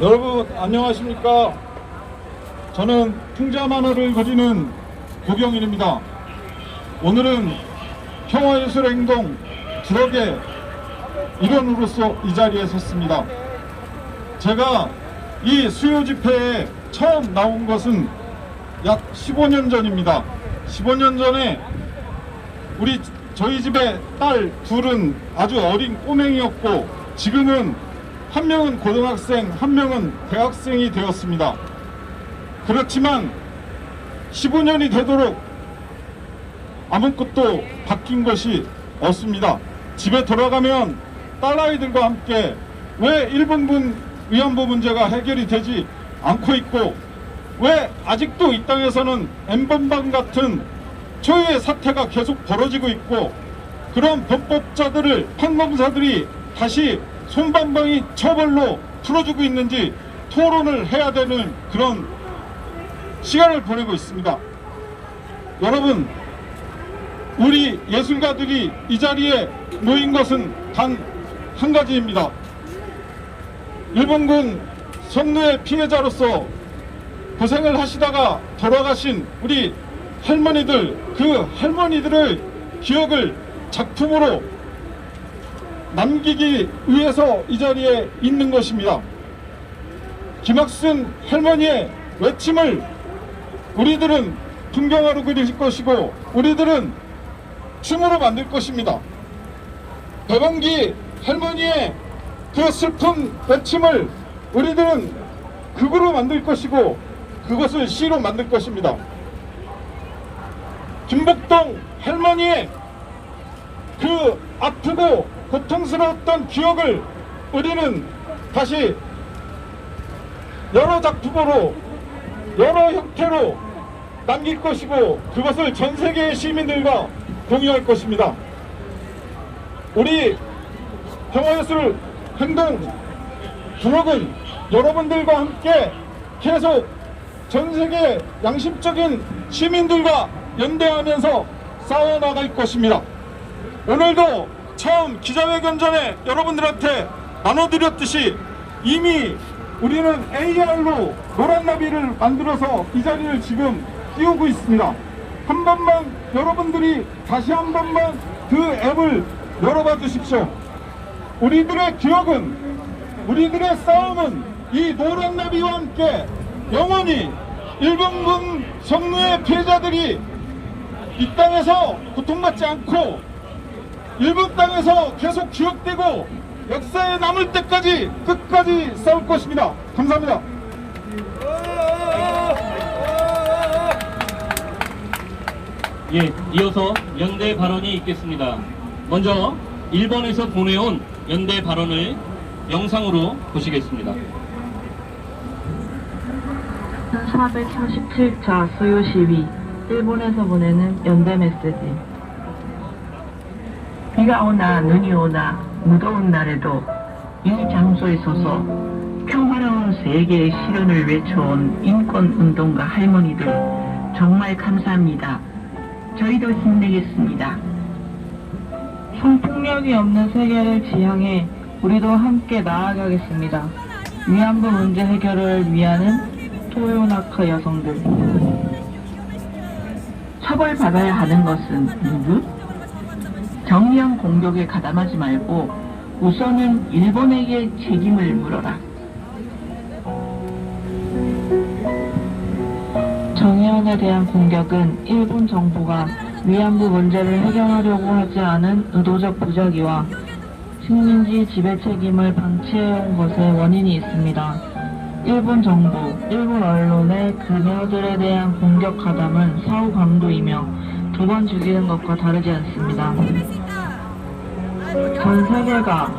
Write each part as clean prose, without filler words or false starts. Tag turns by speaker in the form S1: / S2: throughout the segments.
S1: 여러분 안녕하십니까? 저는 풍자 만화를 그리는 고경인입니다. 오늘은 평화예술행동 트럭의 일원으로서 이 자리에 섰습니다. 제가 이 수요 집회에 처음 나온 것은 약 15년 전입니다. 15년 전에 저희 집의 딸 둘은 아주 어린 꼬맹이였고, 지금은 한 명은 고등학생, 한 명은 대학생이 되었습니다. 그렇지만 15년이 되도록 아무것도 바뀐 것이 없습니다. 집에 돌아가면 딸아이들과 함께 왜 일본군 위안부 문제가 해결이 되지 않고 있고, 왜 아직도 이 땅에서는 N번방 같은 초유의 사태가 계속 벌어지고 있고, 그런 범법자들을 판검사들이 다시 솜방망이 처벌로 풀어주고 있는지 토론을 해야 되는 그런 시간을 보내고 있습니다. 여러분, 우리 예술가들이 이 자리에 모인 것은 단 한 가지입니다. 일본군 성노예 피해자로서 고생을 하시다가 돌아가신 우리 할머니들, 그 할머니들의 기억을 작품으로 남기기 위해서 이 자리에 있는 것입니다. 김학순 할머니의 외침을 우리들은 풍경화로 그릴 것이고, 우리들은 춤으로 만들 것입니다. 배방기 할머니의 그 슬픈 외침을 우리들은 극으로 만들 것이고, 그것을 시로 만들 것입니다. 김복동 할머니의 그 아프고 고통스러웠던 기억을 우리는 다시 여러 작품으로, 여러 형태로 남길 것이고, 그것을 전 세계의 시민들과 공유할 것입니다. 우리 평화예술 행동 트럭은 여러분들과 함께 계속 전 세계 양심적인 시민들과 연대하면서 싸워나갈 것입니다. 오늘도 처음 기자회견 전에 여러분들한테 나눠드렸듯이 이미 우리는 AR로 노란나비를 만들어서 이 자리를 지금 띄우고 있습니다. 한 번만 여러분들이 다시 한 번만 그 앱을 열어봐 주십시오. 우리들의 기억은, 우리들의 싸움은 이 노란나비와 함께 영원히 일본군 성노예 피해자들이 이 땅에서 고통받지 않고 일본 땅에서 계속 기억되고 역사에 남을 때까지 끝까지 싸울 것입니다. 감사합니다.
S2: 예, 이어서 연대 발언이 있겠습니다. 먼저 일본에서 보내온 연대 발언을 영상으로 보시겠습니다.
S3: 437차 수요 시위, 일본에서 보내는 연대 메시지. 비가 오나 눈이 오나 무더운 날에도 이 장소에 서서 평화로운 세계의 실현을 외쳐온 인권운동가 할머니들, 정말 감사합니다. 저희도 힘내겠습니다. 성폭력이 없는 세계를 지향해 우리도 함께 나아가겠습니다. 위안부 문제 해결을 위하는 토요나카 여성들. 처벌받아야 하는 것은 누구? 정의형 공격에 가담하지 말고 우선은 일본에게 책임을 물어라. 정의원에 대한 공격은 일본 정부가 위안부 문제를 해결하려고 하지 않은 의도적 부작위와 식민지 지배 책임을 방치해온 것에 원인이 있습니다. 일본 정부, 일본 언론의 그녀들에 대한 공격 가담은 사후 강도이며 두 번 죽이는 것과 다르지 않습니다. 전 세계가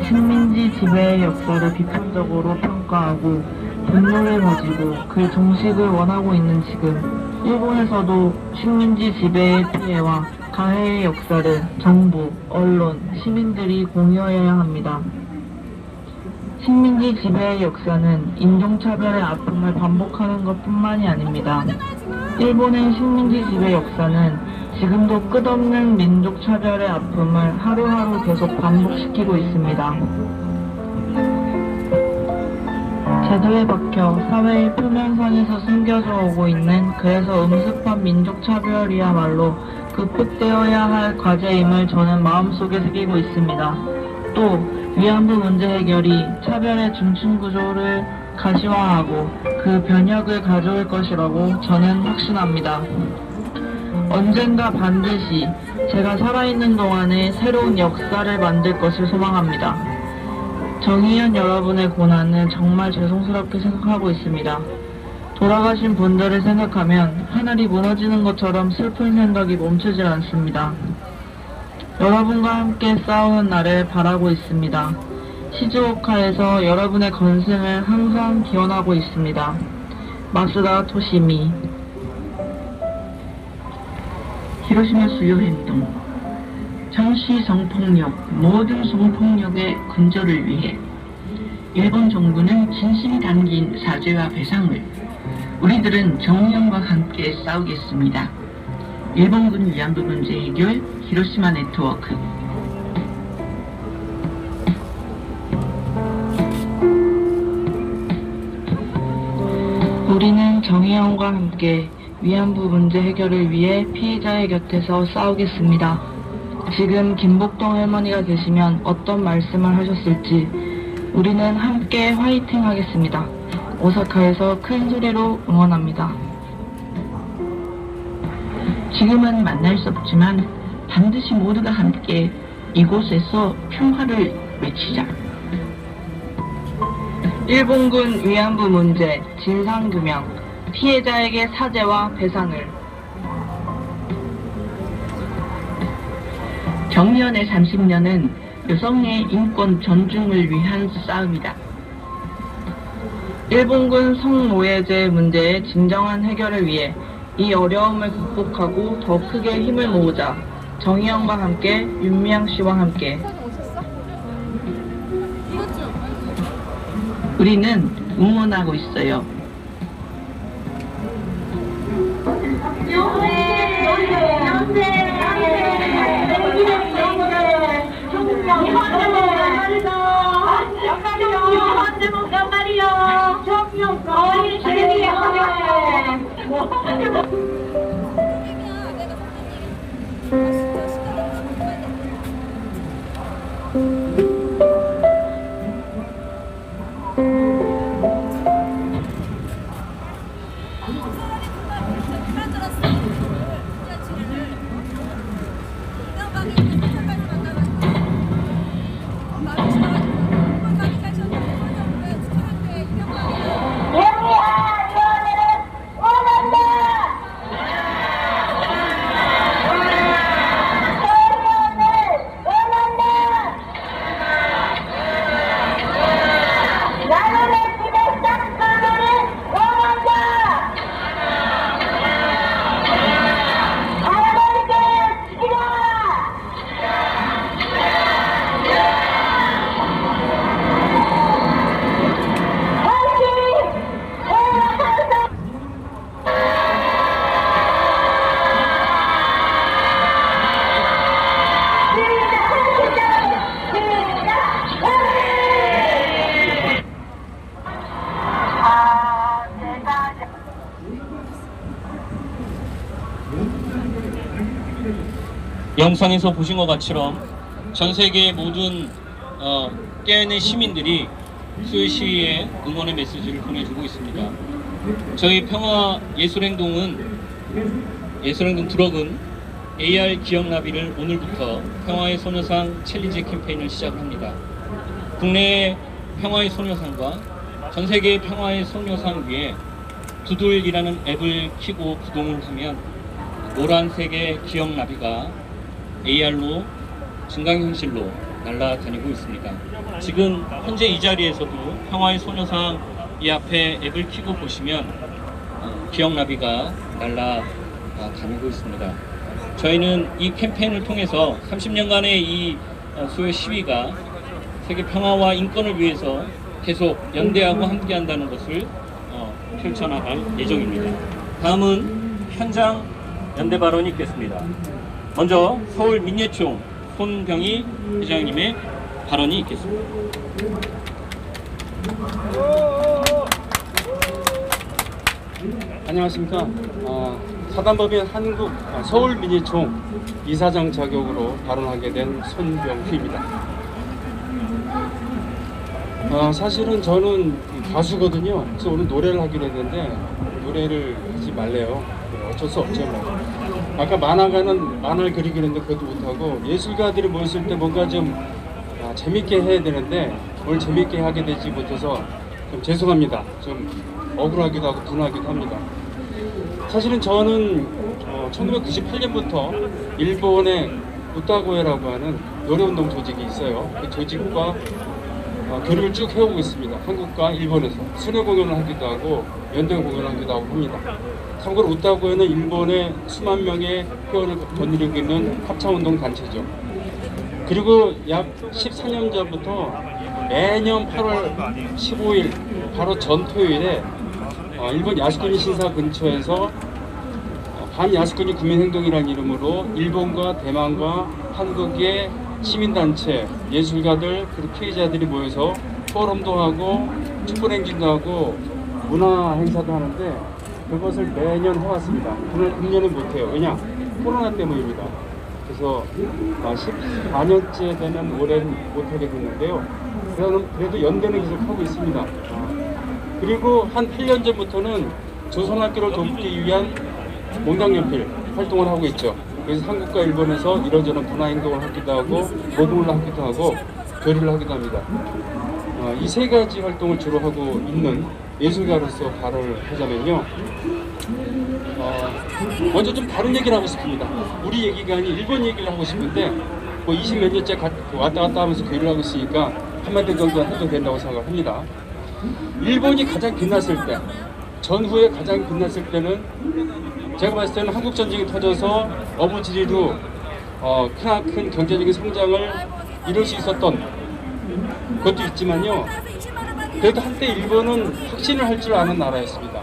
S3: 식민지 지배의 역사를 비판적으로 평가하고 분노를 가지고 그 종식을 원하고 있는 지금, 일본에서도 식민지 지배의 피해와 가해의 역사를 정부, 언론, 시민들이 공유해야 합니다. 식민지 지배의 역사는 인종차별의 아픔을 반복하는 것뿐만이 아닙니다. 일본의 식민지 지배 역사는 지금도 끝없는 민족차별의 아픔을 하루하루 계속 반복시키고 있습니다. 제도에 박혀 사회의 표면선에서 숨겨져 오고 있는 그래서 음습한 민족차별이야말로 극복되어야 할 과제임을 저는 마음속에 새기고 있습니다. 또 위안부 문제 해결이 차별의 중층구조를 가시화하고 그 변혁을 가져올 것이라고 저는 확신합니다. 언젠가 반드시 제가 살아있는 동안에 새로운 역사를 만들 것을 소망합니다. 정의연 여러분의 고난은 정말 죄송스럽게 생각하고 있습니다. 돌아가신 분들을 생각하면 하늘이 무너지는 것처럼 슬픈 생각이 멈추질 않습니다. 여러분과 함께 싸우는 날을 바라고 있습니다. 시즈오카에서 여러분의 건승을 항상 기원하고 있습니다. 마스다 토시미.
S4: 히로시마 수요 행동. 전시 성폭력, 모든 성폭력의 근절을 위해 일본 정부는 진심이 담긴 사죄와 배상을 우리들은 정의연과 함께 싸우겠습니다. 일본군 위안부 문제 해결 히로시마 네트워크.
S3: 우리는 정의연과 함께 위안부 문제 해결을 위해 피해자의 곁에서 싸우겠습니다. 지금 김복동 할머니가 계시면 어떤 말씀을 하셨을지 우리는 함께 화이팅 하겠습니다. 오사카에서 큰 소리로 응원합니다.
S4: 지금은 만날 수 없지만 반드시 모두가 함께 이곳에서 평화를 외치자.
S3: 일본군 위안부 문제 진상규명, 피해자에게 사죄와 배상을.
S4: 정의연의 30년은 여성의 인권 존중을 위한 싸움이다.
S3: 일본군 성노예제 문제의 진정한 해결을 위해 이 어려움을 극복하고 더 크게 힘을 모으자. 정의연과 함께, 윤미향 씨와 함께.
S4: 우리는 응원하고 있어요.
S2: 영상에서 보신 것 같이럼 전 세계의 모든 깨어있는 시민들이 수요 시위에 응원의 메시지를 보내주고 있습니다. 저희 평화예술행동 트럭은 AR 기억나비를 오늘부터 평화의 소녀상 챌린지 캠페인을 시작을 합니다. 국내의 평화의 소녀상과 전 세계의 평화의 소녀상 위에 두둘이라는 앱을 켜고 구동을 하면 노란색의 기억나비가 AR로 증강현실로 날아다니고 있습니다. 지금 현재 이 자리에서도 평화의 소녀상 이 앞에 앱을 켜고 보시면 기억나비가 날아다니고 있습니다. 저희는 이 캠페인을 통해서 30년간의 이 수요 시위가 세계 평화와 인권을 위해서 계속 연대하고 함께한다는 것을 펼쳐나갈 예정입니다. 다음은 현장 연대 발언이 있겠습니다. 먼저 서울 민예총 손병희 회장님의 발언이 있겠습니다.
S5: 안녕하십니까. 사단법인 한국 서울민의총 이사장 자격으로 발언하게 된 손병휘입니다. 사실은 저는 가수거든요. 그래서 오늘 노래를 하기로 했는데 노래를 하지 말래요. 어쩔 수 없죠. 뭐. 아까 만화를 그리기로 했는데 그것도 못하고 예술가들이 모였을 때 뭔가 좀 재밌게 해야 되는데 오늘 재밌게 하게 되지 못해서 좀 죄송합니다. 좀 억울하기도 하고 분하기도 합니다. 사실은 저는 1998년부터 일본의 우타고에라고 하는 노래운동 조직이 있어요. 그 조직과 교류를 쭉 해오고 있습니다. 한국과 일본에서 순회 공연을 하기도 하고 연대 공연을 하기도 하고 합니다. 참고로 우타고에는 일본의 수만 명의 회원을 거느리고 있는 합창운동 단체죠. 그리고 약 14년 전부터 매년 8월 15일 바로 전 토요일에 일본 야스쿠니 신사 근처에서 반야스쿠니 국민행동이라는 이름으로 일본과 대만과 한국의 시민단체, 예술가들, 그리고 피해자들이 모여서 포럼도 하고 촛불행진도 하고 문화 행사도 하는데 그것을 매년 해왔습니다. 금년은 못해요. 왜냐? 코로나 때문입니다. 그래서 14년째 되는 올해는 못하게 됐는데요. 그래도 연대는 계속 하고 있습니다. 그리고 한 8년 전부터는 조선학교를 돕기 위한 몽당연필 활동을 하고 있죠. 그래서 한국과 일본에서 이런저런 문화행동을 하기도 하고 모금을 하기도 하고 교류를 하기도 합니다. 이 세 가지 활동을 주로 하고 있는 예술가로서 발언을 하자면요. 먼저 좀 다른 얘기를 하고 싶습니다. 우리 얘기가 아닌 일본 얘기를 하고 싶은데 뭐 20몇 년째 왔다 갔다 하면서 교류를 하고 있으니까 한마디 정도 해도 된다고 생각합니다. 일본이 가장 빛났을 때, 전후에 가장 빛났을 때는 제가 봤을 때는 한국 전쟁이 터져서 어부지리로 크나큰 경제적인 성장을 이룰 수 있었던 것도 있지만요. 그래도 한때 일본은 혁신을 할 줄 아는 나라였습니다.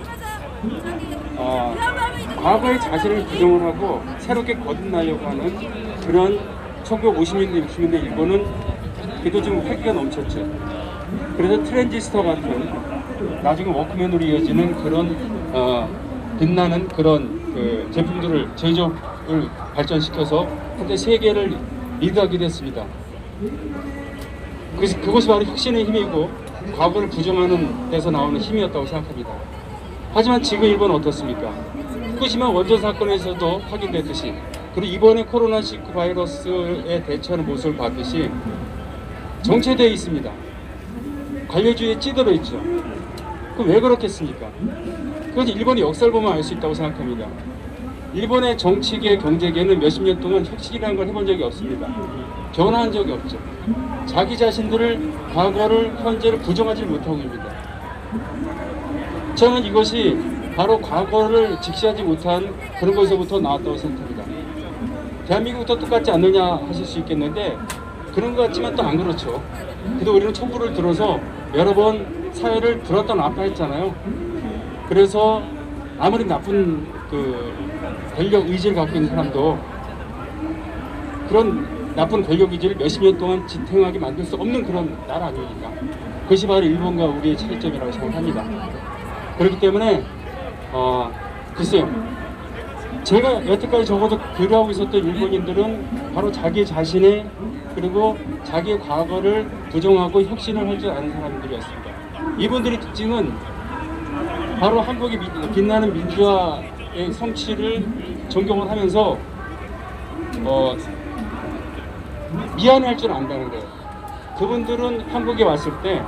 S5: 과거의 자신을 부정을 하고 새롭게 거듭나려고 하는 그런 1950년대, 60년대 일본은 그래도 좀 활기가 넘쳤죠. 그래서 트랜지스터 같은 나중에 워크맨으로 이어지는 그런 빛나는 그런 그 제품들을 제조를 발전시켜서 한때 세계를 리드하기도 했습니다. 그것이 바로 혁신의 힘이고 과거를 부정하는 데서 나오는 힘이었다고 생각합니다. 하지만 지금 일본은 어떻습니까? 후쿠시마 원전 사건에서도 확인됐듯이 그리고 이번에 코로나19 바이러스에 대처하는 모습을 봤듯이 정체되어 있습니다. 관료주의에 찌들어 있죠. 그럼 왜 그렇겠습니까? 그것은 일본의 역사를 보면 알 수 있다고 생각합니다. 일본의 정치계, 경제계는 몇십 년 동안 혁신이라는 걸 해본 적이 없습니다. 변화한 적이 없죠. 자기 자신들을, 과거를, 현재를 부정하지 못하고 있습니다. 저는 이것이 바로 과거를 직시하지 못한 그런 것에서부터 나왔다고 생각합니다. 대한민국도 똑같지 않느냐 하실 수 있겠는데 그런 것 같지만 또 안 그렇죠. 그래도 우리는 촛불을 들어서 여러 번 사회를 들었다 놨다 했잖아요. 그래서 아무리 나쁜 그 권력 의지를 갖고 있는 사람도 그런 나쁜 권력 의지를 몇십 년 동안 지탱하게 만들 수 없는 그런 나라 아닙니까? 그것이 바로 일본과 우리의 차이점이라고 생각합니다. 그렇기 때문에 글쎄요. 제가 여태까지 적어도 교류하고 있었던 일본인들은 바로 자기 자신의 그리고 자기의 과거를 부정하고 혁신을 할 줄 아는 사람들이었습니다. 이분들의 특징은 바로 한국의 빛나는 민주화의 성취를 존경을 하면서 미안해할 줄 안다는 거예요. 그분들은 한국에 왔을 때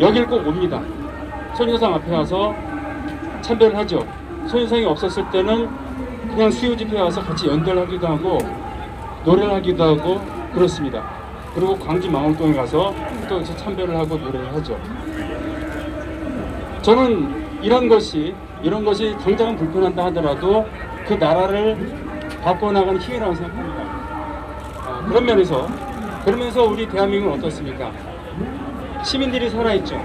S5: 여길 꼭 옵니다. 손여상 앞에 와서 참배를 하죠. 손여상이 없었을 때는 그냥 수요 집회에 와서 같이 연대를 하기도 하고 노래를 하기도 하고 그렇습니다. 그리고 광주 망원동에 가서 또 참배를 하고 노래를 하죠. 저는 이런 것이 당장은 불편한다 하더라도 그 나라를 바꿔나가는 힘이라고 생각합니다. 그러면서 우리 대한민국은 어떻습니까? 시민들이 살아있죠.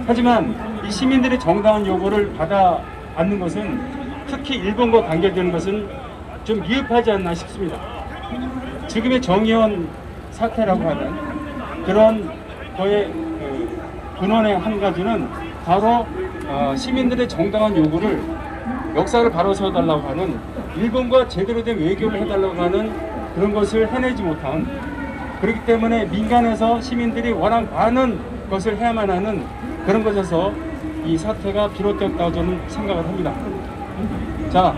S5: 하지만 이 시민들의 정당한 요구를 받아 안는 것은 특히 일본과 관계되는 것은 좀 미흡하지 않나 싶습니다. 지금의 정의원 사태라고 하는 그런 거의 근원의 한 가지는 바로 시민들의 정당한 요구를 역사를 바로 세워달라고 하는 일본과 제대로 된 외교를 해달라고 하는 그런 것을 해내지 못한, 그렇기 때문에 민간에서 시민들이 워낙 많은 것을 해야만 하는 그런 것에서 이 사태가 비롯되었다고 저는 생각을 합니다. 자,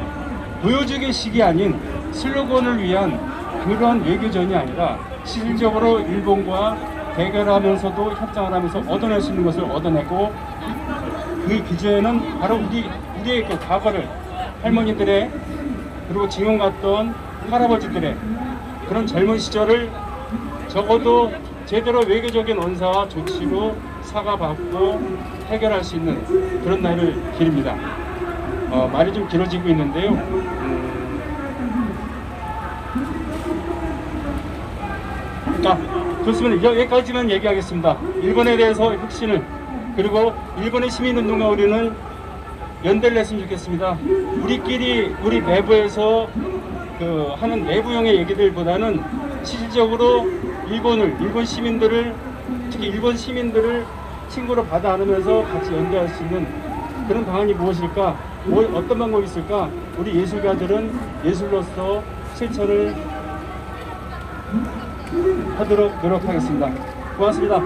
S5: 보여주기 식이 아닌 슬로건을 위한 그런 외교전이 아니라 실질적으로 일본과 대결하면서도 협상을 하면서 얻어낼 수 있는 것을 얻어내고, 그 기준에는 바로 우리의 그 과거를, 할머니들의 그리고 징용 갔던 할아버지들의 그런 젊은 시절을 적어도 제대로 외교적인 언사와 조치로 사과받고 해결할 수 있는 그런 날을 기립니다. 말이 좀 길어지고 있는데요. 자, 좋습니다. 여기까지만 얘기하겠습니다. 일본에 대해서 혁신을, 그리고 일본의 시민운동과 우리는 연대를 했으면 좋겠습니다. 우리끼리 우리 내부에서 하는 내부형의 얘기들보다는 실질적으로 일본 시민들을, 특히 일본 시민들을 친구로 받아 안으면서 같이 연대할 수 있는 그런 방안이 무엇일까? 어떤 방법이 있을까? 우리 예술가들은 예술로서 실천을 하도록 노력하겠습니다. 고맙습니다.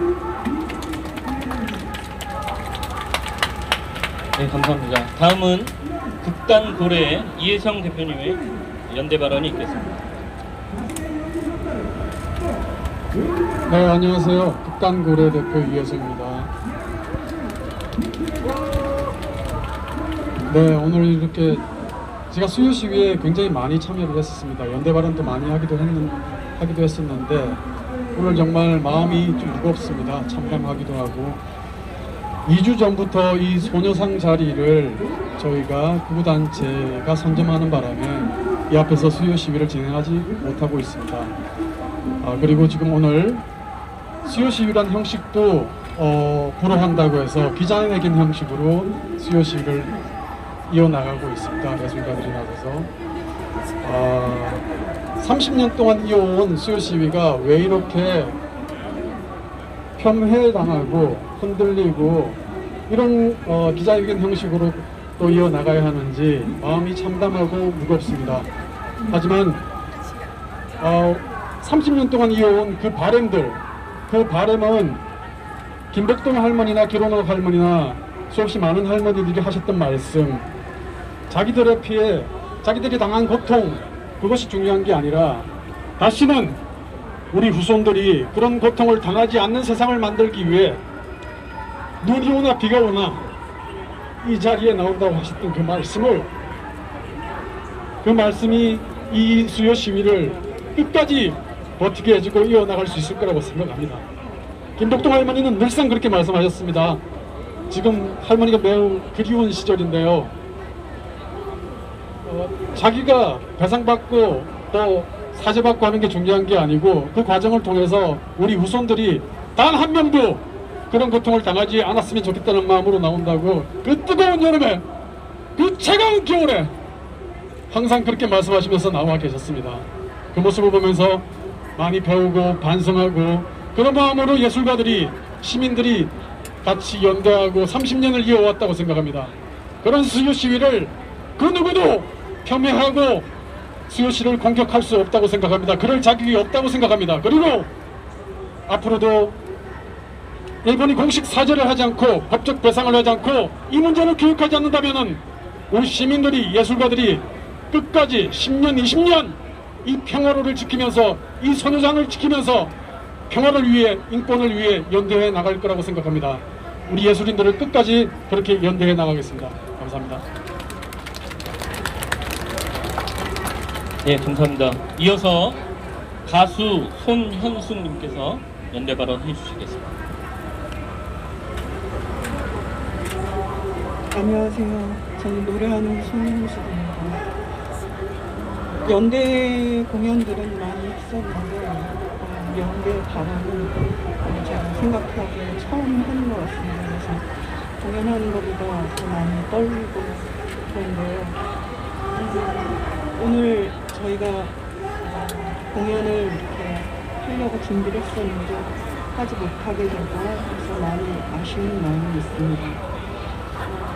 S2: 네, 감사합니다. 다음은 극단 고래의 이혜성 대표님의 연대 발언이 있겠습니다.
S6: 네, 안녕하세요. 극단고래 대표 이혜성입니다. 네, 오늘 이렇게 제가 수요 시위에 굉장히 많이 참여를 했었습니다. 연대 발언도 많이 하기도 했었는데 오늘 정말 마음이 좀 무겁습니다. 참담하기도 하고, 2주 전부터 이 소녀상 자리를 저희가 구구단체가 선점하는 바람에 이 앞에서 수요 시위를 진행하지 못하고 있습니다. 그리고 지금 오늘 수요 시위란 형식도 불허한다고 해서 기자회견 형식으로 수요 시위를 이어나가고 있습니다. 예술가들이 나서서 30년 동안 이어온 수요 시위가 왜 이렇게 폄훼당하고 흔들리고 이런 기자회견 형식으로 또 이어나가야 하는지 마음이 참담하고 무겁습니다. 하지만 30년 동안 이어온 그 바램들, 그 바램은 김복동 할머니나 기론옥 할머니나 수없이 많은 할머니들이 하셨던 말씀, 자기들의 피해, 자기들이 당한 고통, 그것이 중요한 게 아니라 다시는 우리 후손들이 그런 고통을 당하지 않는 세상을 만들기 위해 눈이 오나 비가 오나 이 자리에 나온다고 하셨던 그 말씀이 이 수요 시위를 끝까지 버티게 해주고 이어나갈 수 있을 거라고 생각합니다. 김복동 할머니는 늘상 그렇게 말씀하셨습니다. 지금 할머니가 매우 그리운 시절인데요. 자기가 배상받고 또 사죄받고 하는 게 중요한 게 아니고 그 과정을 통해서 우리 후손들이 단 한 명도 그런 고통을 당하지 않았으면 좋겠다는 마음으로 나온다고, 그 뜨거운 여름에 그 차가운 겨울에 항상 그렇게 말씀하시면서 나와 계셨습니다. 그 모습을 보면서 많이 배우고 반성하고, 그런 마음으로 예술가들이, 시민들이 같이 연대하고 30년을 이어왔다고 생각합니다. 그런 수요 시위를 그 누구도 폄훼하고 수요 시위를 공격할 수 없다고 생각합니다. 그럴 자격이 없다고 생각합니다. 그리고 앞으로도 일본이 공식 사죄를 하지 않고 법적 배상을 하지 않고 이 문제를 교육하지 않는다면 우리 시민들이, 예술가들이 끝까지 10년, 20년 이 평화를 지키면서, 이 선우상을 지키면서 평화를 위해, 인권을 위해 연대해 나갈 거라고 생각합니다. 우리 예술인들을 끝까지 그렇게 연대해 나가겠습니다. 감사합니다.
S2: 네, 감사합니다. 이어서 가수 손현숙님께서 연대 발언 해주시겠습니다.
S7: 안녕하세요. 저는 노래하는 손현숙입니다. 연대 공연들은 많이 있었는데 연대 발언은 제가 생각하기에 처음 하는 것 같습니다. 그래서 공연하는 것보다 더 많이 떨리고 그런데요. 오늘 저희가 공연을 이렇게 하려고 준비를 했었는데 하지 못하게 되고 그래서 많이 아쉬운 마음이 있습니다.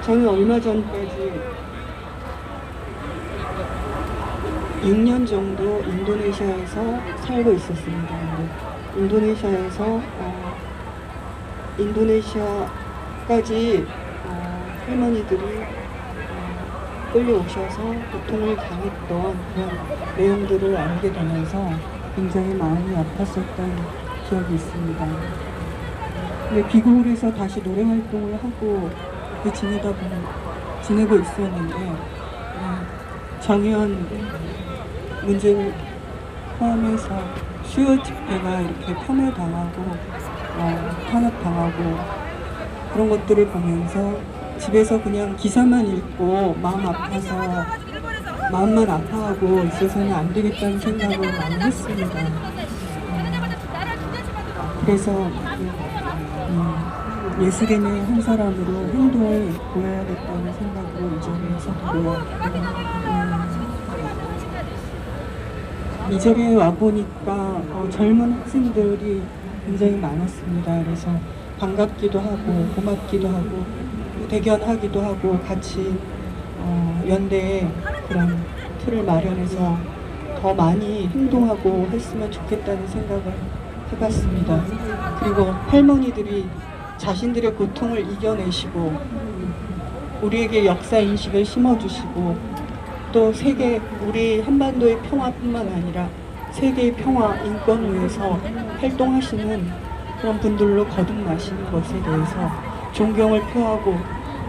S7: 저는 얼마 전까지 6년 정도 인도네시아에서 살고 있었습니다. 근데 인도네시아에서 인도네시아까지 할머니들이 끌려오셔서 고통을 당했던 그런 내용들을 알게 되면서 굉장히 마음이 아팠었던 기억이 있습니다. 근데 귀국을 해서 다시 노래 활동을 하고 지내고 있었는데 정의원 문제를 포함해서 수요 집회가 이렇게 폄훼당하고 탄압당하고 그런 것들을 보면서 집에서 그냥 기사만 읽고 마음만 아파하고 있어서는 안 되겠다는 생각을 많이 했습니다. 그래서 예술인의 한 사람으로 행동을 보여야겠다는 생각으로 이 자리에 섰고요. 이 자리에 와보니까 젊은 학생들이 굉장히 많았습니다. 그래서 반갑기도 하고 고맙기도 하고 대견하기도 하고 같이 연대에 그런 틀을 마련해서 더 많이 행동하고 했으면 좋겠다는 생각을 해봤습니다. 그리고 할머니들이 자신들의 고통을 이겨내시고 우리에게 역사 인식을 심어주시고 또 우리 한반도의 평화뿐만 아니라 세계의 평화, 인권을 위해서 활동하시는 그런 분들로 거듭나시는 것에 대해서 존경을 표하고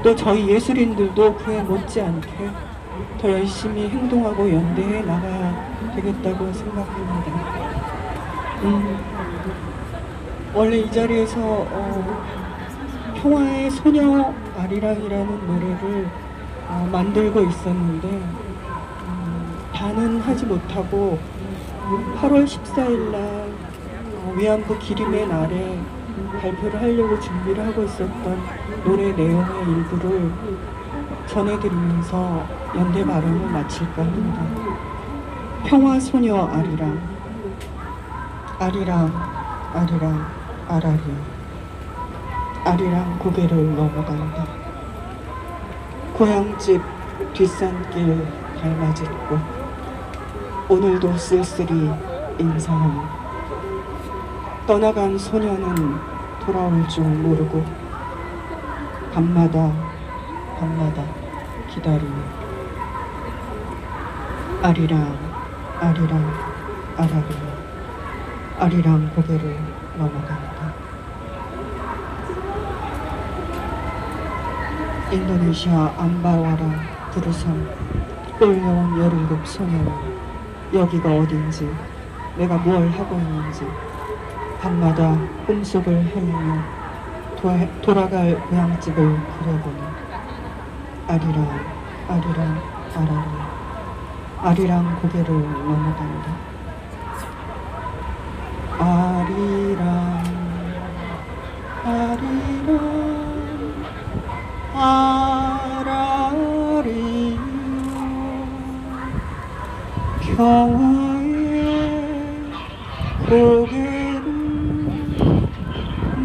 S7: 또 저희 예술인들도 그에 못지않게 더 열심히 행동하고 연대해 나가야 되겠다고 생각합니다. 원래 이 자리에서 평화의 소녀 아리랑이라는 노래를 만들고 있었는데 다는 하지 못하고 8월 14일 날 위안부 기림의 날에 발표를 하려고 준비를 하고 있었던 노래 내용의 일부를 전해드리면서 연대 발언을 마칠까 합니다. 평화소녀 아리랑, 아리랑, 아리랑, 아라리, 아리랑 고개를 넘어간다. 고향집 뒷산길 닮아짓고 오늘도 쓸쓸히 인사하는 떠나간 소녀는 돌아올 줄 모르고 밤마다 기다리는 아리랑 아리랑 아라리 아리랑 고개를 넘어간다. 인도네시아 암바와라 부르선 끌려온 17 소녀는 여기가 어딘지 내가 뭘 하고 있는지 밤마다 꿈속을 헤매며 돌아갈 고향집을 그려보는 아리랑 아리랑 아라리 아리랑 고개를 넘어간다. 아리랑 아리랑 아라리 평화의 고개를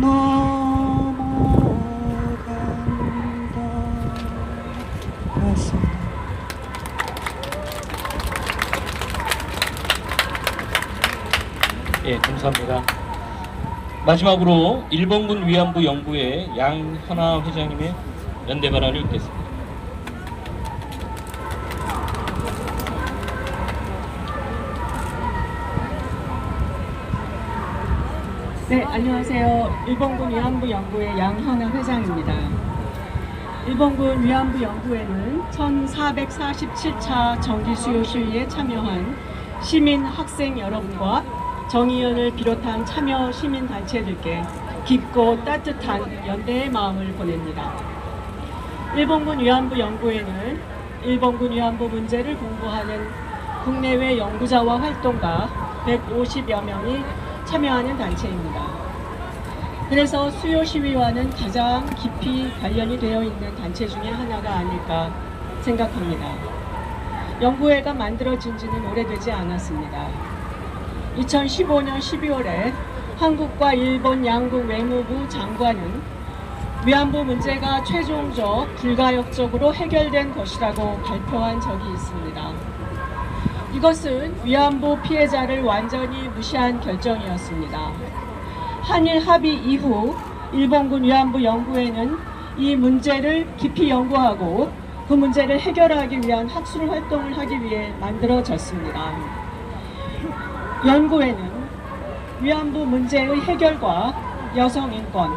S7: 넘어간다. 고맙습니다.
S2: 예, 감사합니다. 마지막으로 일본군 위안부 연구회 양현아 회장님의 연대 발언이 있겠습니다.
S8: 네, 안녕하세요. 일본군 위안부 연구회 양현아 회장입니다. 일본군 위안부 연구회는 1447차 정기 수요 시위에 참여한 시민 학생 여러분과 정의연을 비롯한 참여 시민단체들께 깊고 따뜻한 연대의 마음을 보냅니다. 일본군 위안부 연구회는 일본군 위안부 문제를 공부하는 국내외 연구자와 활동가 150여 명이 참여하는 단체입니다. 그래서 수요 시위와는 가장 깊이 관련이 되어 있는 단체 중에 하나가 아닐까 생각합니다. 연구회가 만들어진 지는 오래되지 않았습니다. 2015년 12월에 한국과 일본 양국 외무부 장관은 위안부 문제가 최종적 불가역적으로 해결된 것이라고 발표한 적이 있습니다. 이것은 위안부 피해자를 완전히 무시한 결정이었습니다. 한일 합의 이후 일본군 위안부 연구회는 이 문제를 깊이 연구하고 그 문제를 해결하기 위한 학술 활동을 하기 위해 만들어졌습니다. 연구회는 위안부 문제의 해결과 여성 인권,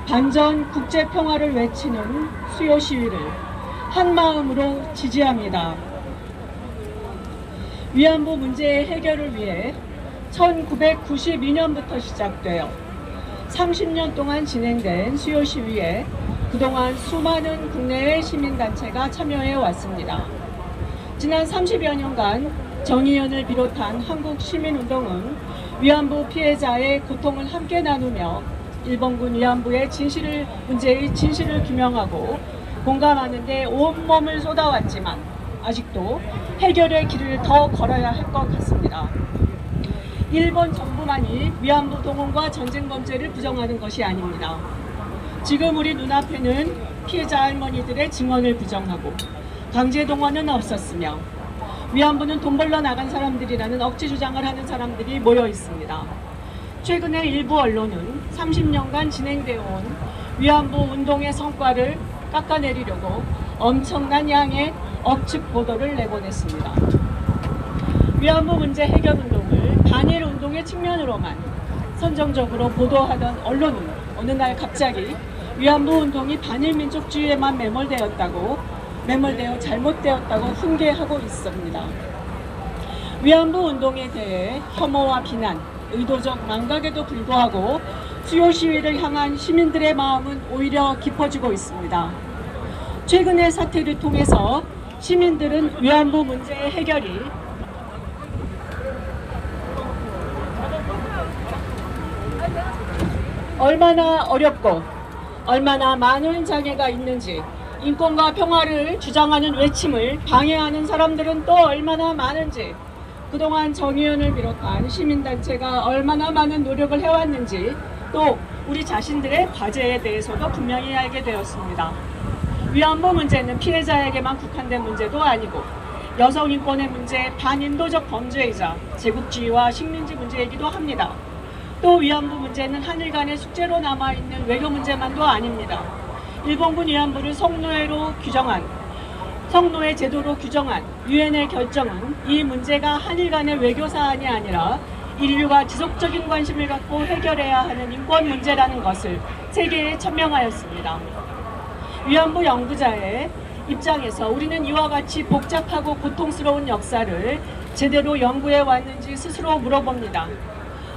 S8: 반전 국제 평화를 외치는 수요 시위를 한마음으로 지지합니다. 위안부 문제의 해결을 위해 1992년부터 시작되어 30년 동안 진행된 수요 시위에 그동안 수많은 국내의 시민단체가 참여해 왔습니다. 지난 30여 년간 정의연을 비롯한 한국 시민운동은 위안부 피해자의 고통을 함께 나누며 일본군 위안부의 문제의 진실을 규명하고 공감하는 데 온몸을 쏟아왔지만 아직도 해결의 길을 더 걸어야 할 것 같습니다. 일본 정부만이 위안부 동원과 전쟁 범죄를 부정하는 것이 아닙니다. 지금 우리 눈앞에는 피해자 할머니들의 증언을 부정하고 강제 동원은 없었으며 위안부는 돈 벌러 나간 사람들이라는 억지 주장을 하는 사람들이 모여 있습니다. 최근에 일부 언론은 30년간 진행되어 온 위안부 운동의 성과를 깎아내리려고 엄청난 양의 억측 보도를 내보냈습니다. 위안부 문제 해결 운동을 반일 운동의 측면으로만 선정적으로 보도하던 언론은 어느 날 갑자기 위안부 운동이 반일 민족주의에만 매몰되어 잘못되었다고 훈계하고 있습니다. 위안부 운동에 대해 혐오와 비난, 의도적 망각에도 불구하고 수요 시위를 향한 시민들의 마음은 오히려 깊어지고 있습니다. 최근의 사태를 통해서 시민들은 위안부 문제의 해결이 얼마나 어렵고 얼마나 많은 장애가 있는지, 인권과 평화를 주장하는 외침을 방해하는 사람들은 또 얼마나 많은지, 그동안 정의연을 비롯한 시민단체가 얼마나 많은 노력을 해왔는지, 또 우리 자신들의 과제에 대해서도 분명히 알게 되었습니다. 위안부 문제는 피해자에게만 국한된 문제도 아니고 여성 인권의 문제, 반인도적 범죄이자 제국주의와 식민지 문제이기도 합니다. 또 위안부 문제는 한일 간의 숙제로 남아있는 외교 문제만도 아닙니다. 일본군 위안부를 성노예 제도로 규정한 유엔의 결정은 이 문제가 한일 간의 외교 사안이 아니라 인류가 지속적인 관심을 갖고 해결해야 하는 인권 문제라는 것을 세계에 천명하였습니다. 위안부 연구자의 입장에서 우리는 이와 같이 복잡하고 고통스러운 역사를 제대로 연구해 왔는지 스스로 물어봅니다.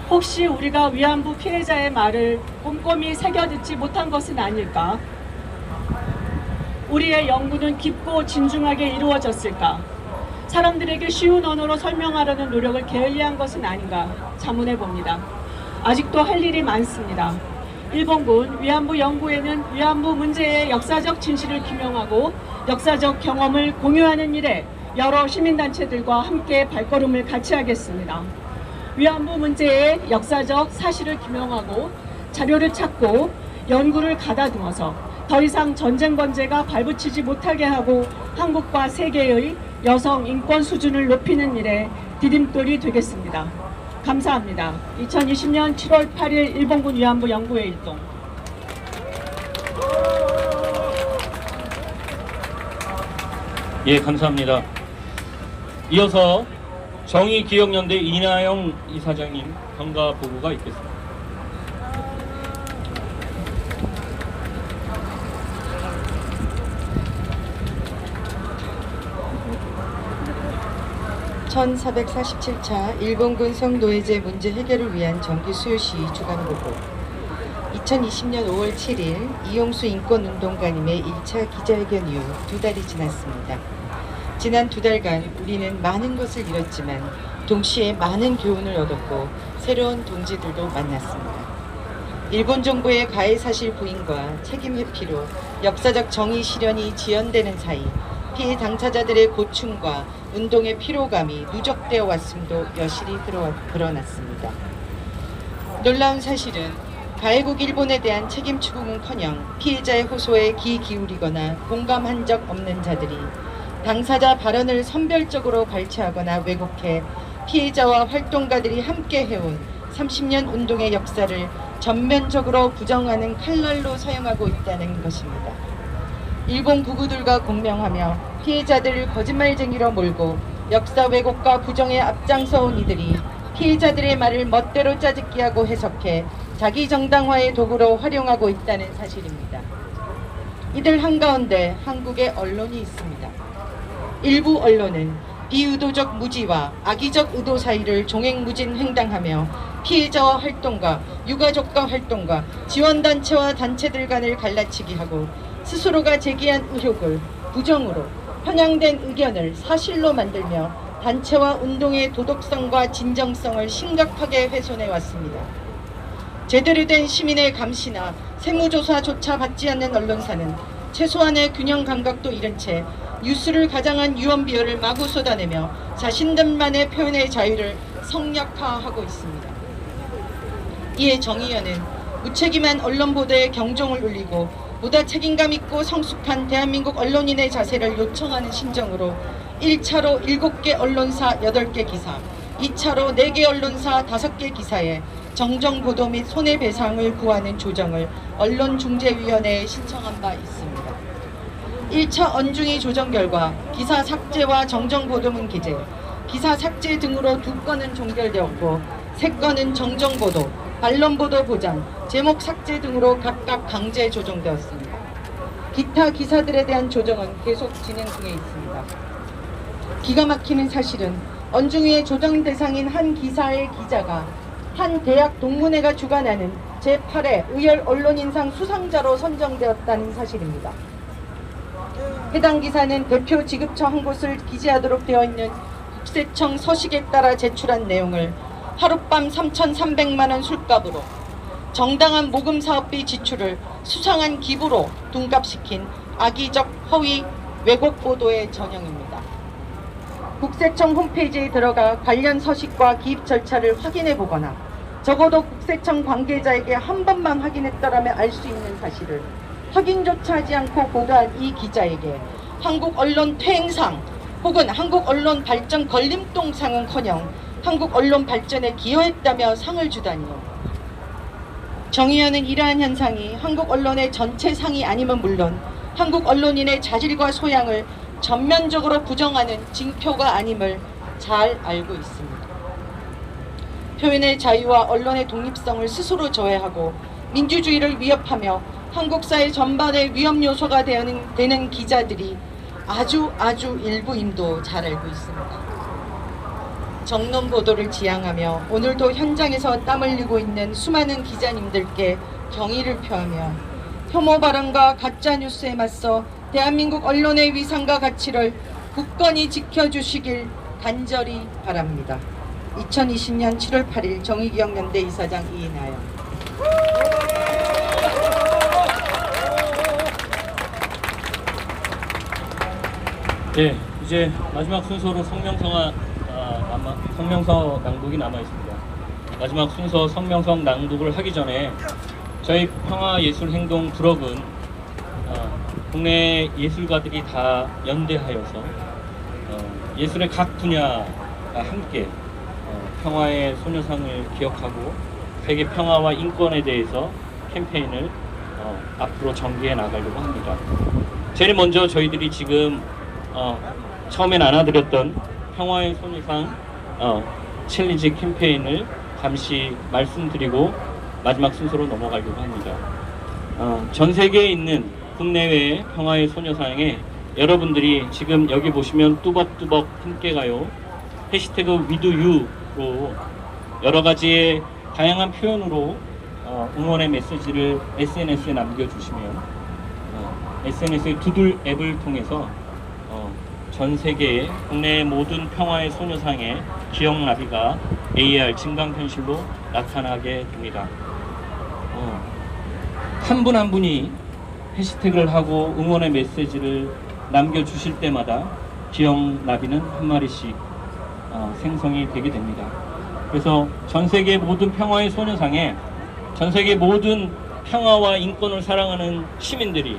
S8: 혹시 우리가 위안부 피해자의 말을 꼼꼼히 새겨듣지 못한 것은 아닐까? 우리의 연구는 깊고 진중하게 이루어졌을까? 사람들에게 쉬운 언어로 설명하려는 노력을 게을리한 것은 아닌가 자문해 봅니다. 아직도 할 일이 많습니다. 일본군 위안부 연구회는 위안부 문제의 역사적 진실을 규명하고 역사적 경험을 공유하는 일에 여러 시민단체들과 함께 발걸음을 같이 하겠습니다. 위안부 문제의 역사적 사실을 규명하고 자료를 찾고 연구를 가다듬어서 더 이상 전쟁 범죄가 발붙이지 못하게 하고 한국과 세계의 여성 인권 수준을 높이는 일에 디딤돌이 되겠습니다. 감사합니다. 2020년 7월 8일 일본군 위안부 연구회 일동.
S2: 예, 감사합니다. 이어서 정의기억연대 이나영 이사장님 평가 보고가 있겠습니다.
S9: (1447차) 일본군 성노예제 문제 해결을 위한 정기 수요 시위 주간 보고. 2020년 5월 7일 이용수 인권운동가님의 1차 기자회견 이후 2달이 지났습니다. 지난 2달간 우리는 많은 것을 잃었지만 동시에 많은 교훈을 얻었고 새로운 동지들도 만났습니다. 일본 정부의 가해 사실 부인과 책임 회피로 역사적 정의 실현이 지연되는 사이 피해 당사자들의 고충과 운동의 피로감이 누적되어 왔음도 여실히 드러났습니다. 놀라운 사실은 가해국 일본에 대한 책임 추궁은커녕 피해자의 호소에 귀 기울이거나 공감한 적 없는 자들이 당사자 발언을 선별적으로 발췌하거나 왜곡해 피해자와 활동가들이 함께 해온 30년 운동의 역사를 전면적으로 부정하는 칼날로 사용하고 있다는 것입니다. 일본 구구들과 공명하며 피해자들을 거짓말쟁이로 몰고 역사 왜곡과 부정에 앞장서온 이들이 피해자들의 말을 멋대로 짜집기하고 해석해 자기 정당화의 도구로 활용하고 있다는 사실입니다. 이들 한가운데 한국의 언론이 있습니다. 일부 언론은 비의도적 무지와 악의적 의도 사이를 종횡무진 횡단하며 피해자와 활동가, 유가족과 활동가, 지원단체와 단체들 간을 갈라치기 하고 스스로가 제기한 의혹을 부정으로 편향된 의견을 사실로 만들며 단체와 운동의 도덕성과 진정성을 심각하게 훼손해 왔습니다. 제대로 된 시민의 감시나 세무조사조차 받지 않는 언론사는 최소한의 균형 감각도 잃은 채 뉴스를 가장한 유언비어를 마구 쏟아내며 자신들만의 표현의 자유를 성역화하고 있습니다. 이에 정의연은 무책임한 언론 보도에 경종을 울리고 보다 책임감 있고 성숙한 대한민국 언론인의 자세를 요청하는 심정으로 1차로 7개 언론사 8개 기사, 2차로 4개 언론사 5개 기사에 정정보도 및 손해배상을 구하는 조정을 언론중재위원회에 신청한 바 있습니다. 1차 언중위 조정 결과 기사 삭제와 정정보도문 기재, 기사 삭제 등으로 2건은 종결되었고 3건은 정정보도, 반론보도 보장, 제목 삭제 등으로 각각 강제 조정되었습니다. 기타 기사들에 대한 조정은 계속 진행 중에 있습니다. 기가 막히는 사실은 언중위의 조정 대상인 한 기사의 기자가 한 대학 동문회가 주관하는 제8회 의열 언론인상 수상자로 선정되었다는 사실입니다. 해당 기사는 대표 지급처 한 곳을 기재하도록 되어 있는 국세청 서식에 따라 제출한 내용을 하룻밤 3,300만 원 술값으로 정당한 모금 사업비 지출을 수상한 기부로 둔갑시킨 악의적 허위 왜곡 보도의 전형입니다. 국세청 홈페이지에 들어가 관련 서식과 기입 절차를 확인해 보거나 적어도 국세청 관계자에게 한 번만 확인했더라면 알 수 있는 사실을 확인조차 하지 않고 보도한 이 기자에게 한국 언론 퇴행상 혹은 한국 언론 발전 걸림돌상은커녕 한국 언론 발전에 기여했다며 상을 주다니요. 정의연은 이러한 현상이 한국 언론의 전체 상이 아니면 물론 한국 언론인의 자질과 소양을 전면적으로 부정하는 징표가 아님을 잘 알고 있습니다. 표현의 자유와 언론의 독립성을 스스로 저해하고 민주주의를 위협하며 한국 사회 전반의 위험 요소가 되는 기자들이 아주 일부임도 잘 알고 있습니다. 정론 보도를 지향하며 오늘도 현장에서 땀 흘리고 있는 수많은 기자님들께 경의를 표하며 혐오 발언과 가짜 뉴스에 맞서 대한민국 언론의 위상과 가치를 굳건히 지켜주시길 간절히 바랍니다. 2020년 7월 8일 정의기억연대 이사장 이인하영.
S2: 네, 이제 마지막 순서로 성명서 낭독이 남아 있습니다. 마지막 순서 성명서 낭독을 하기 전에 저희 평화예술행동 부럭은 국내 예술가들이 다 연대하여서 예술의 각 분야가 함께 평화의 소녀상을 기억하고 세계 평화와 인권에 대해서 캠페인을 앞으로 전개해 나가려고 합니다. 제일 먼저 저희들이 지금 처음엔 안아드렸던 평화의 소녀상 챌린지 캠페인을 잠시 말씀드리고 마지막 순서로 넘어가려고 합니다. 전 세계에 있는 국내외의 평화의 소녀상에 여러분들이 지금 여기 보시면 뚜벅뚜벅 함께 가요 해시태그 위드유로 여러 가지의 다양한 표현으로 응원의 메시지를 SNS에 남겨주시면 SNS의 두들 앱을 통해서 전 세계의 국내의 모든 평화의 소녀상의 기억나비가 AR 증강현실로 나타나게 됩니다. 한 분 한 분이 해시태그를 하고 응원의 메시지를 남겨주실 때마다 기억나비는 한 마리씩 생성이 되게 됩니다. 그래서 전 세계 모든 평화의 소녀상에 전 세계 모든 평화와 인권을 사랑하는 시민들이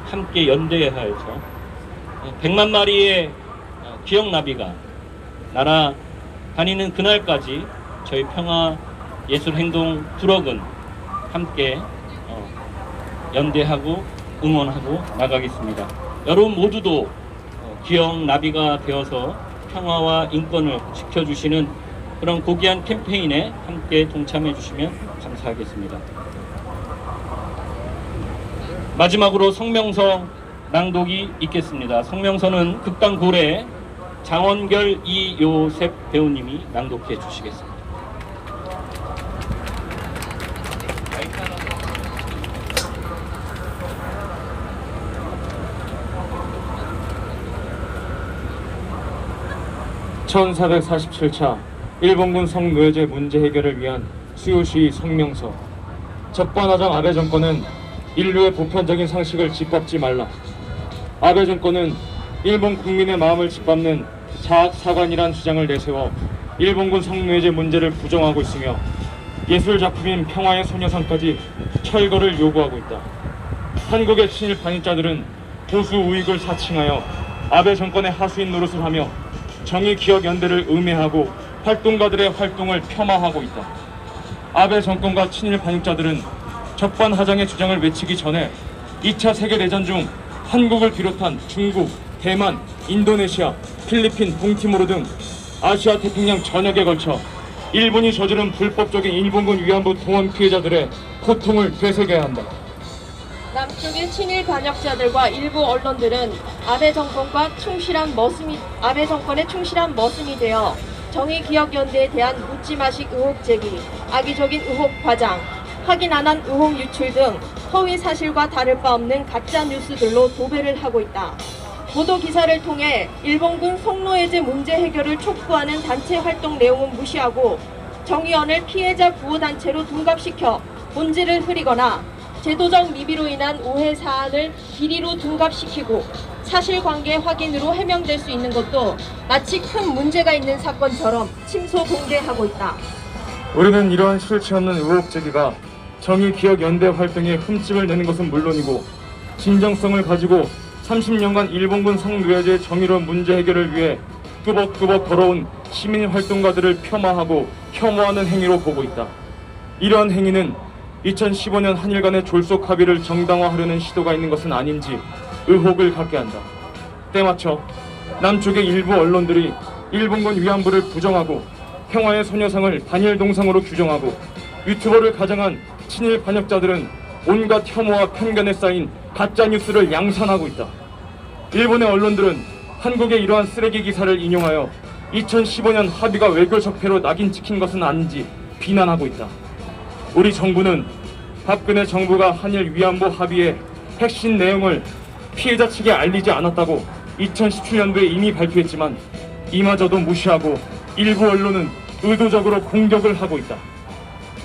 S2: 함께 연대하여서 100만 마리의 기억나비가 날아다니는 그날까지 저희 평화예술행동 두럭은 함께 연대하고 응원하고 나가겠습니다. 여러분 모두도 기억나비가 되어서 평화와 인권을 지켜주시는 그런 고귀한 캠페인에 함께 동참해 주시면 감사하겠습니다. 마지막으로 성명서 낭독이 있겠습니다. 성명서는 극단 고래 장원결 이요셉 배우님이 낭독해 주시겠습니다.
S10: (1447차) 일본군 성노예제 문제 해결을 위한 수요시 성명서. 적반하장 아베 정권은 인류의 보편적인 상식을 짓밟지 말라. 아베 정권은 일본 국민의 마음을 짓밟는 자학사관이란 주장을 내세워 일본군 성노예제 문제를 부정하고 있으며 예술작품인 평화의 소녀상까지 철거를 요구하고 있다. 한국의 친일 반입자들은 보수 우익을 사칭하여 아베 정권의 하수인 노릇을 하며 정의기억연대를 음해하고 활동가들의 활동을 폄하하고 있다. 아베 정권과 친일 반입자들은 적반하장의 주장을 외치기 전에 2차 세계대전 중 한국을 비롯한 중국, 대만, 인도네시아, 필리핀, 동티모르 등 아시아 태평양 전역에 걸쳐 일본이 저지른 불법적인 일본군 위안부 동원 피해자들의 고통을 되새겨야 한다.
S11: 남쪽의 친일 반역자들과 일부 언론들은 아베 정권의 충실한 머슴이 되어 정의기억연대에 대한 묻지마식 의혹 제기, 악의적인 의혹 과장, 확인 안 한 의혹 유출 등 허위 사실과 다를 바 없는 가짜 뉴스들로 도배를 하고 있다. 보도 기사를 통해 일본군 성노예제 문제 해결을 촉구하는 단체 활동 내용은 무시하고 정의원을 피해자 구호 단체로 둔갑시켜 본질을 흐리거나 제도적 미비로 인한 오해 사안을 비리로 둔갑시키고 사실관계 확인으로 해명될 수 있는 것도 마치 큰 문제가 있는 사건처럼 침소봉대하고 있다.
S10: 우리는 이러한 실체 없는 의혹 제기가 정의기억연대 활동에 흠집을 내는 것은 물론이고 진정성을 가지고 30년간 일본군 성노예제 정의로운 문제 해결을 위해 꾸벅꾸벅 걸어온 시민활동가들을 폄하하고 혐오하는 행위로 보고 있다. 이러한 행위는 2015년 한일 간의 졸속 합의를 정당화하려는 시도가 있는 것은 아닌지 의혹을 갖게 한다. 때맞춰 남쪽의 일부 언론들이 일본군 위안부를 부정하고 평화의 소녀상을 반일 동상으로 규정하고 유튜버를 가장한 친일 반역자들은 온갖 혐오와 편견에 쌓인 가짜뉴스를 양산하고 있다. 일본의 언론들은 한국의 이러한 쓰레기 기사를 인용하여 2015년 합의가 외교 적폐로 낙인 찍힌 것은 아닌지 비난하고 있다. 우리 정부는 박근혜 정부가 한일 위안부 합의의 핵심 내용을 피해자 측에 알리지 않았다고 2017년도에 이미 발표했지만 이마저도 무시하고 일부 언론은 의도적으로 공격을 하고 있다.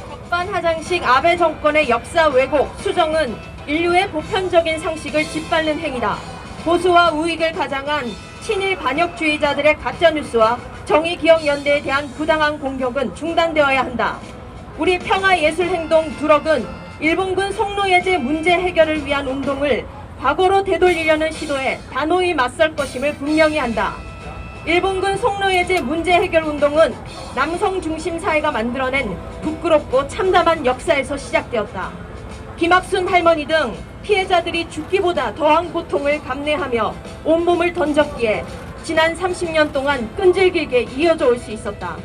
S11: 적반하장식 아베 정권의 역사 왜곡, 수정은 인류의 보편적인 상식을 짓밟는 행위다. 보수와 우익을 가장한 친일 반역주의자들의 가짜뉴스와 정의기억연대에 대한 부당한 공격은 중단되어야 한다. 우리 평화예술행동 두럭은 일본군 성노예제 문제 해결을 위한 운동을 과거로 되돌리려는 시도에 단호히 맞설 것임을 분명히 한다. 일본군 성노예제 문제 해결 운동은 남성 중심 사회가 만들어낸 부끄럽고 참담한 역사에서 시작되었다. 김학순 할머니 등 피해자들이 죽기보다 더한 고통을 감내하며 온몸을 던졌기에 지난 30년 동안 끈질기게 이어져 올 수 있었다.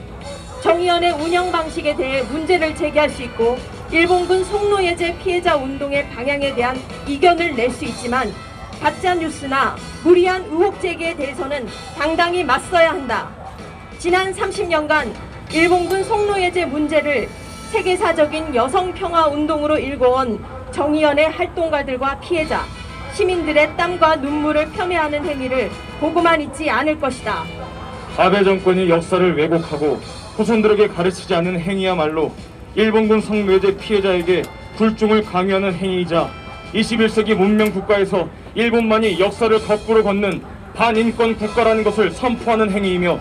S11: 정의연의 운영 방식에 대해 문제를 제기할 수 있고 일본군 성노예제 피해자 운동의 방향에 대한 이견을 낼 수 있지만 가짜뉴스나 무리한 의혹 제기에 대해서는 당당히 맞서야 한다. 지난 30년간 일본군 성노예제 문제를 세계사적인 여성평화운동으로 일궈온 정의연의 활동가들과 피해자, 시민들의 땀과 눈물을 폄훼하는 행위를 보고만 있지 않을 것이다.
S10: 아베 정권이 역사를 왜곡하고 후손들에게 가르치지 않는 행위야말로 일본군 성노예제 피해자에게 굴종을 강요하는 행위이자 21세기 문명 국가에서 일본만이 역사를 거꾸로 걷는 반인권 국가라는 것을 선포하는 행위이며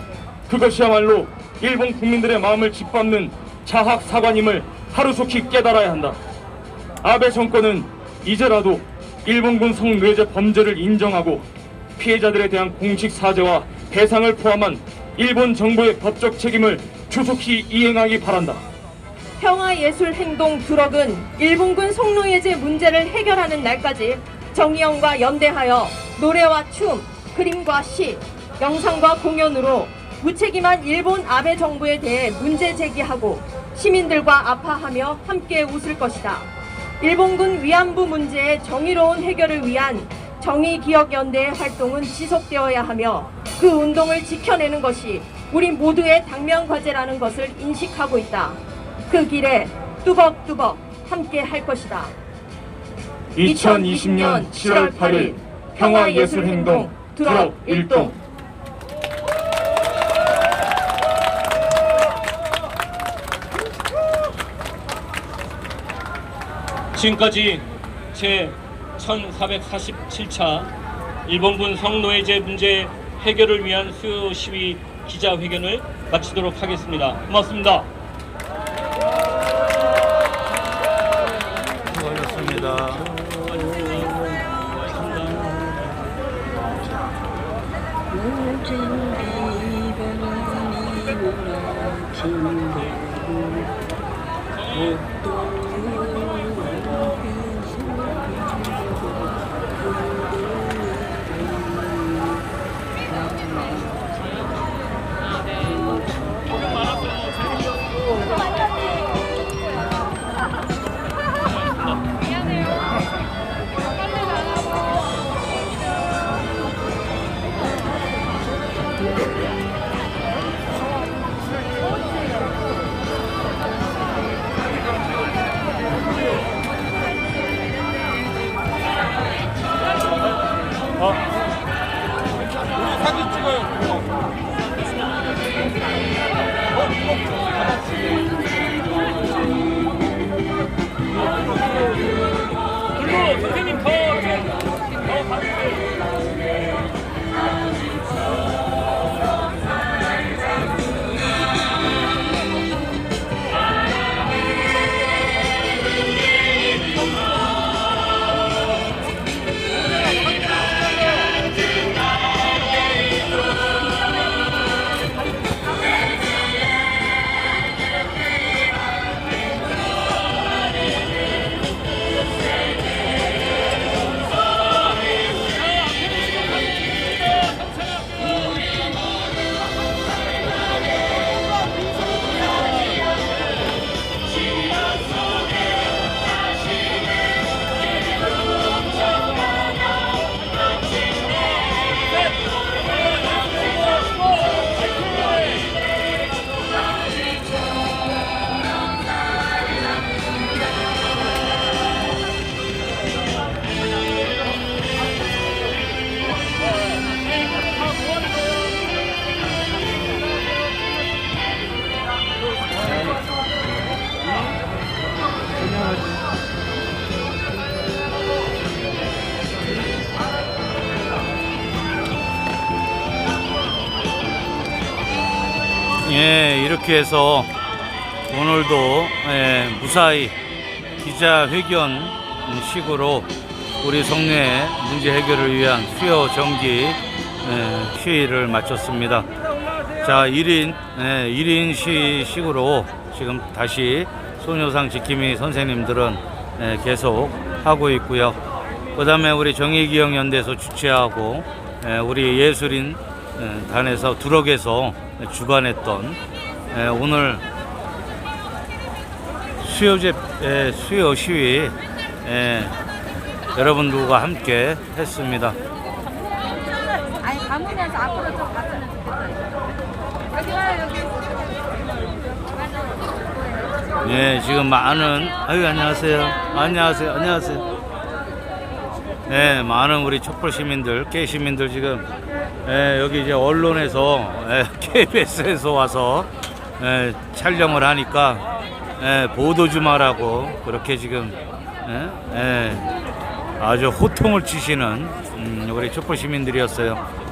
S10: 그것이야말로 일본 국민들의 마음을 짓밟는 자학사관임을 하루속히 깨달아야 한다. 아베 정권은 이제라도 일본군 성노예제 범죄를 인정하고 피해자들에 대한 공식 사죄와 배상을 포함한 일본 정부의 법적 책임을 조속히 이행하기 바란다.
S11: 평화예술행동 두럭은 일본군 성노예제 문제를 해결하는 날까지 정의연과 연대하여 노래와 춤, 그림과 시, 영상과 공연으로 무책임한 일본 아베 정부에 대해 문제 제기하고 시민들과 아파하며 함께 웃을 것이다. 일본군 위안부 문제의 정의로운 해결을 위한 정의기억연대의 활동은 지속되어야 하며 그 운동을 지켜내는 것이 우리 모두의 당면 과제라는 것을 인식하고 있다. 그 길에 뚜벅뚜벅 함께 할 것이다.
S10: 2020년 7월 8일 평화예술행동 두럭 일동.
S2: 지금까지 제 1447차 일본군 성노예제 문제 해결을 위한 수요 시위 기자회견을 마치도록 하겠습니다. 고맙습니다.
S12: 수고하셨습니다. 예, 이렇게 해서 오늘도 무사히 기자회견식으로 우리 성내 문제 해결을 위한 수요 정기 시위를 마쳤습니다. 자, 1인 시위식으로 지금 다시 소녀상 지킴이 선생님들은 계속 하고 있고요. 그 다음에 우리 정의기억연대에서 주최하고 우리 예술인 단에서 두럭에서 주관했던 오늘 수요 시위 여러분들과 함께 했습니다.
S13: 아니 가문에서 앞으로 좀 갔으면 좋겠어요. 여기 와요 여기.
S12: 네, 지금 많은 안녕하세요. 안녕하세요. 네, 많은 우리 촛불 시민들, 개 시민들 지금 여기 이제 언론에서 KBS에서 와서 촬영을 하니까 보도 좀 하라고 그렇게 지금 아주 호통을 치시는 우리 촛불 시민들이었어요.